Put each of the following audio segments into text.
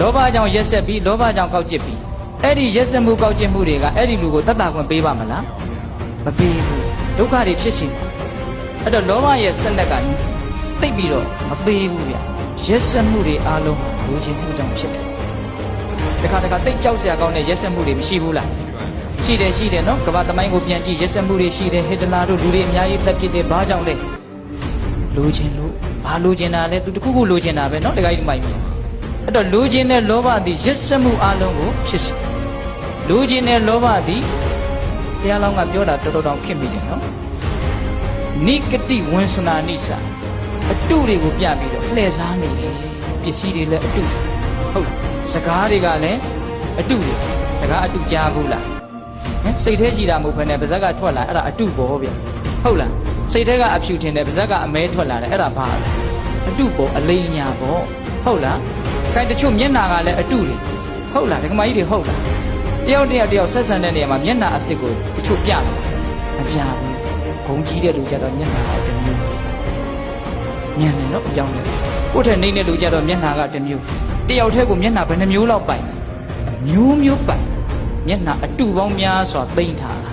လောဘကြောင့်ရက်ဆက်ပြီးလောဘကြောင့်ကောက်ကျစ်ပြီးအဲ့ဒီရက်ဆက်မှုကောက်ကျစ်မှုတွေကအဲ့ဒီလူကိုတတ်တာခွင့်ပေးပါမလားမပေးဘူးဒုက္ခတွေဖြစ်ရှင်အဲ့တော့လောဘရဲ့စက်လက်ကတိတ်ပြီးတော့မသေးဘူးဗျရက်ဆက်မှုတွေအားလုံးလူချင်းမှုကြောင့်ဖြစ်တယ်တခါတခါတိတ်ကြောက်စရာကောင်းတဲ့ရက်ဆက်မှုတွေမရှိဘူးလားရှိတယ်နော်ကမ္ဘာသမိုင်းကိုပြန်ကြည့်ရက်ဆက်မှုတွေရှိတယ်ဟစ်တလာတို့လူတွေအများကြီးတက်ဖြစ်တယ်ဘာကြောင့်လဲလူချင်းလို့ဘာလူချင်းတာလဲသူတခုခုလူချင်းတာပဲနော်တခါကြီးမိုက်ပြီအဲ့တော့လူချင်းတဲ့လောဘသည်ရက်ဆက်မှုအလုံးကိုဖြစ်စေလူချင်းတဲ့လောဘသည်ဘုရားလောင်းကပြောတာတော်တော်တောင်ခင့်မိတယ်နော်နိကတိဝဉ္စနာနိစာအတုတွေကိုပြပြီးတော့လှည့်စားနေတယ်ပစ္စည်းတွေလည်းအတုဟုတ်လားစကားတွေကလည်းအတုတွေစကားအတုကြားဘူးလားဟင်စိတ်ထဲကြည်တာမဟုတ်ဘဲနဲ့ပါဇက်ကထွက်လာအဲ့ဒါအတုပေါ်ဗျဟုတ်လားစိတ်ထဲကအဖြူထင်တယ်ပါဇက်ကအမဲထွက်လာတယ်အဲ့ဒါဘာလဲအတုပေါ်အလိမ်ညာပေါ်ဟုတ်လားခိုင်တချို့မျက်နာကလည်းအတုတွေဟုတ်လားဒကမကြီးတွေဟုတ်လားတယောက်ဆက်ဆံတဲ့နေရာမှာမျက်နာအစ်စ်ကိုတချို့ပြလာမပြဘူးဂုံကြီးတဲ့လူကြတော့မျက်နာကတစ်မျိုးမြန်တယ်နော်အကြောင်းလေကိုယ့်ထက်နှိမ့်တဲ့လူကြတော့မျက်နာကတစ်မျိုးတယောက်တည်းကိုမျက်နာဘယ်နှမျိုးလောက်ပိုင်မျိုးပိုင်မျက်နာအတုပေါင်းများစွာသိမ့်ထားတာ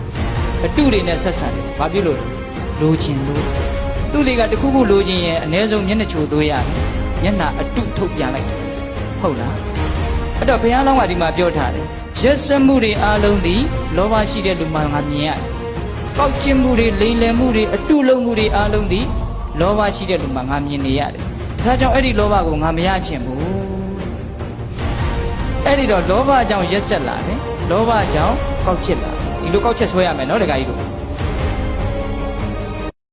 အတုတွေနဲ့ဆက်ဆံတယ်ဘာဖြစ်လို့လိုချင်လို့သူ့တွေကတခုခုလိုချင်ရင်အ ਨੇ ဆုံးမျက်နှာချိုသွေးရတယ်မျက်နာအတုထုတ်ပြလိုက်တယ်ဟုတ်လားအဲ့တော့ဘုရားလောင်းကဒီမှာပြောထားတယ်ရက်စက်မှုတွေအလုံးသည်လောဘရှိတဲ့လူမှငါမြင်ရတယ်ကောက်ကျင်မှုတွေလိမ်လည်မှုတွေအတုလုံးမှုတွေအလုံးသည်လောဘရှိတဲ့လူမှငါမြင်နေရတယ်ဒါကြောင့်အဲ့ဒီလောဘကိုငါမရချင်ဘူးအဲ့ဒီတော့လောဘကြောင့်ရက်ဆက်လာတယ်လောဘကြောင့်ကောက်ချစ်လာဒီလိုကောက်ချက်ဆွဲရမယ်နော်တခါကြီးတို့